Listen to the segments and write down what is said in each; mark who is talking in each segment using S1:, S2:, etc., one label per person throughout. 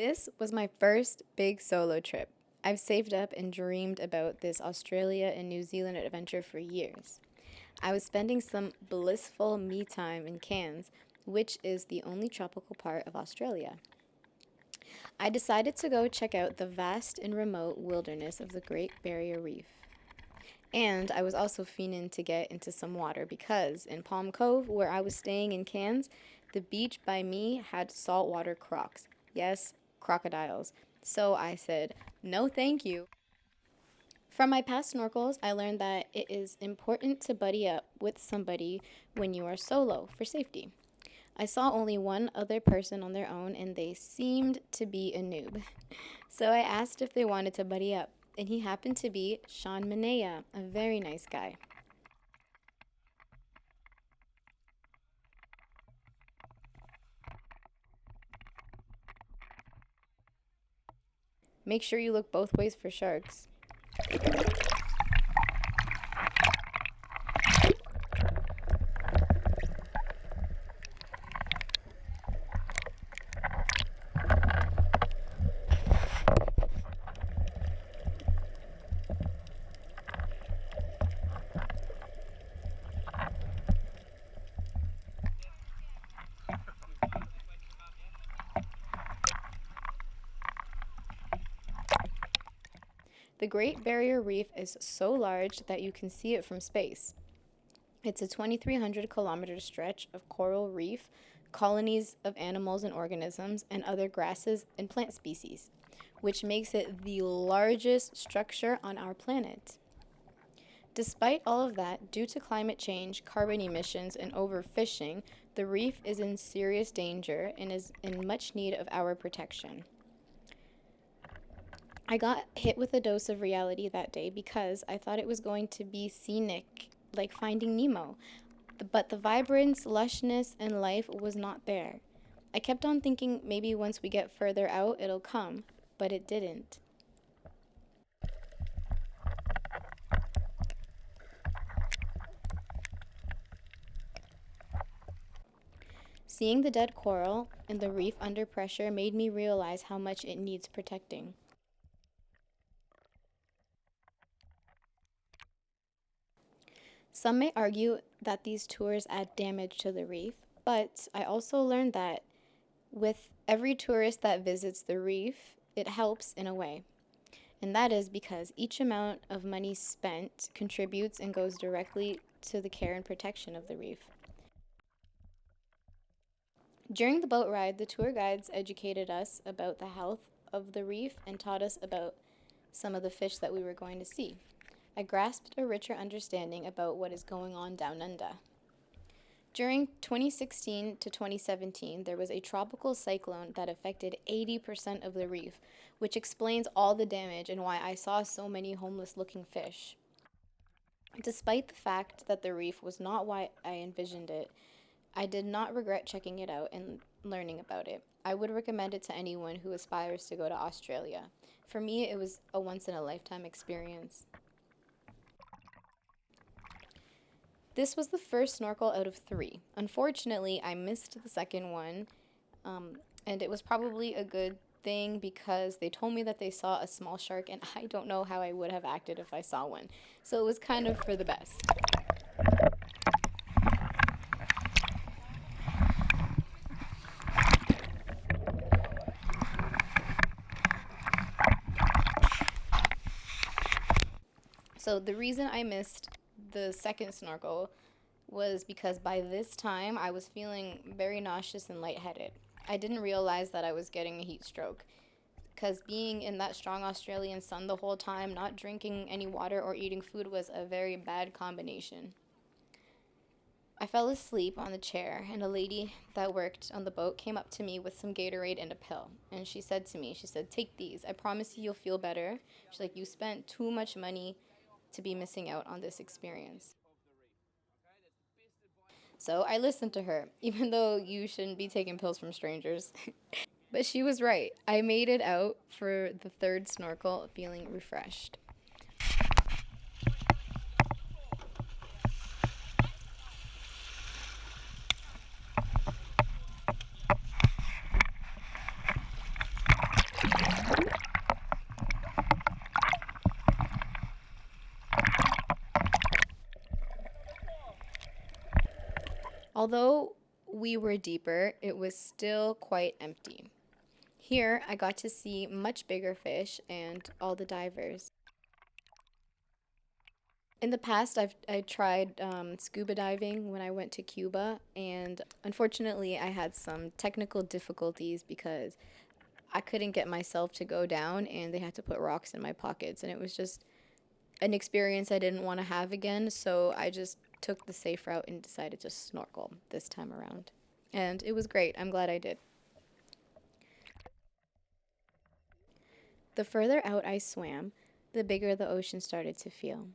S1: This was my first big solo trip. I've saved up and dreamed about this Australia and New Zealand adventure for years. I was spending some blissful me time in Cairns, which is the only tropical part of Australia. I decided to go check out the vast and remote wilderness of the Great Barrier Reef. And I was also fiending to get into some water because in Palm Cove, where I was staying in Cairns, the beach by me had saltwater crocs. Yes, crocodiles. So I said, no, thank you. From my past snorkels, I learned that it is important to buddy up with somebody when you are solo for safety. I saw only one other person on their own, and they seemed to be a noob. So I asked if they wanted to buddy up, and he happened to be Sean Manea, a very nice guy. Make sure you look both ways for sharks. The Great Barrier Reef is so large that you can see it from space. It's a 2,300-kilometer stretch of coral reef, colonies of animals and organisms, and other grasses and plant species, which makes it the largest structure on our planet. Despite all of that, due to climate change, carbon emissions, and overfishing, the reef is in serious danger and is in much need of our protection. I got hit with a dose of reality that day because I thought it was going to be scenic, like Finding Nemo. But the vibrance, lushness, and life was not there. I kept on thinking maybe once we get further out, it'll come, but it didn't. Seeing the dead coral and the reef under pressure made me realize how much it needs protecting. Some may argue that these tours add damage to the reef, but I also learned that with every tourist that visits the reef, it helps in a way. And that is because each amount of money spent contributes and goes directly to the care and protection of the reef. During the boat ride, the tour guides educated us about the health of the reef and taught us about some of the fish that we were going to see. I grasped a richer understanding about what is going on down under. During 2016 to 2017, there was a tropical cyclone that affected 80% of the reef, which explains all the damage and why I saw so many homeless looking fish. Despite the fact that the reef was not what I envisioned it, I did not regret checking it out and learning about it. I would recommend it to anyone who aspires to go to Australia. For me, it was a once in a lifetime experience. This was the first snorkel out of three. Unfortunately, I missed the second one, and it was probably a good thing because they told me that they saw a small shark, and I don't know how I would have acted if I saw one. So it was kind of for the best. So the reason I missed the second snorkel was because by this time I was feeling very nauseous and lightheaded. I didn't realize that I was getting a heat stroke because being in that strong Australian sun the whole time, not drinking any water or eating food was a very bad combination. I fell asleep on the chair, and a lady that worked on the boat came up to me with some Gatorade and a pill. And she said to me, she said, take these. I promise you you'll feel better. She's like, you spent too much money to be missing out on this experience. So I listened to her, even though you shouldn't be taking pills from strangers. But she was right. I made it out for the third snorkel feeling refreshed. Although we were deeper, it was still quite empty. Here, I got to see much bigger fish and all the divers. In the past, I tried scuba diving when I went to Cuba, and unfortunately, I had some technical difficulties because I couldn't get myself to go down, and they had to put rocks in my pockets, and it was just an experience I didn't want to have again. So I just took the safe route and decided to snorkel this time around, and it was great. I'm glad I did. The further out I swam, the bigger the ocean started to feel.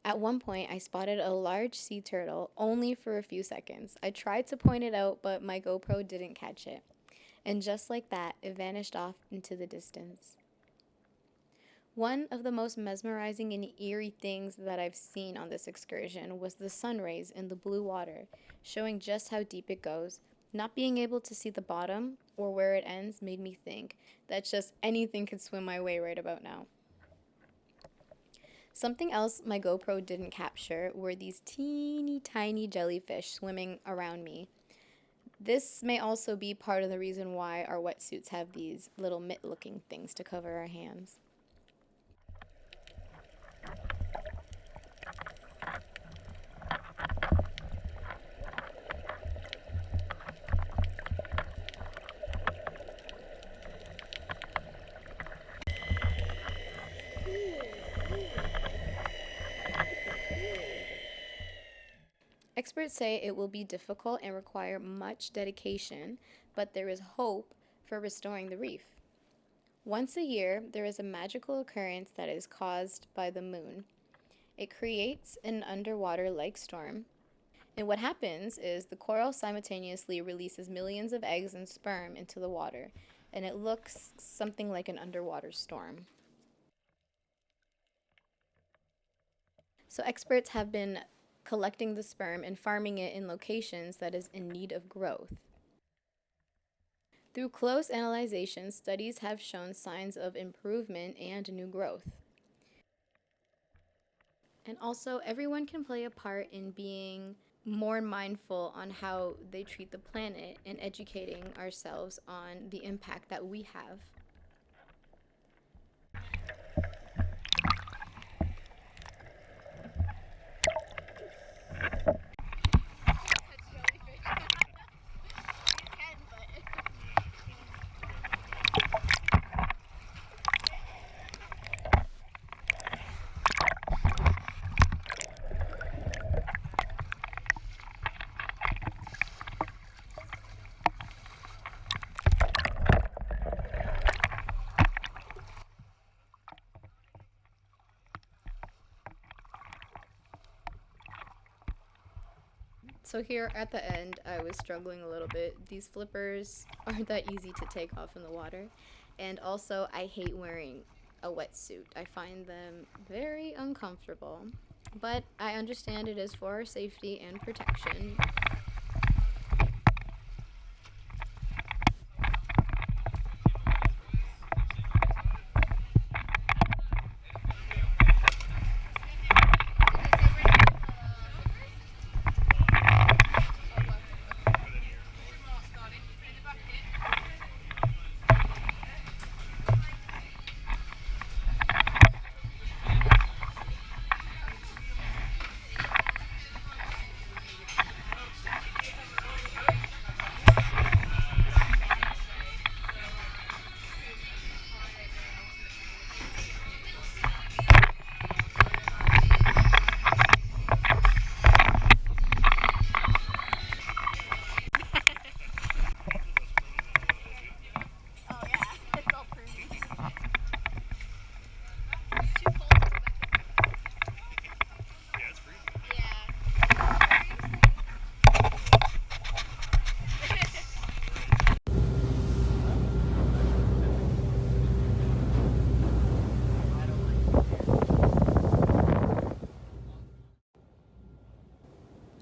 S1: At one point, I spotted a large sea turtle only for a few seconds. I tried to point it out, but my GoPro didn't catch it. And just like that, it vanished off into the distance. One of the most mesmerizing and eerie things that I've seen on this excursion was the sun rays in the blue water, showing just how deep it goes. Not being able to see the bottom or where it ends made me think that just anything could swim my way right about now. Something else my GoPro didn't capture were these teeny tiny jellyfish swimming around me. This may also be part of the reason why our wetsuits have these little mitt looking things to cover our hands. Experts say it will be difficult and require much dedication, but there is hope for restoring the reef. Once a year, there is a magical occurrence that is caused by the moon. It creates an underwater like storm. And what happens is the coral simultaneously releases millions of eggs and sperm into the water, and it looks something like an underwater storm. So experts have been collecting the sperm and farming it in locations that is in need of growth. Through close analyzation, studies have shown signs of improvement and new growth. And also, everyone can play a part in being more mindful on how they treat the planet and educating ourselves on the impact that we have. So here at the end, I was struggling a little bit. These flippers aren't that easy to take off in the water. And also, I hate wearing a wetsuit. I find them very uncomfortable. But I understand it is for our safety and protection.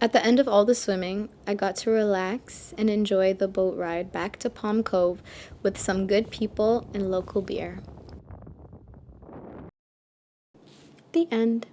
S1: At the end of all the swimming, I got to relax and enjoy the boat ride back to Palm Cove with some good people and local beer. The end.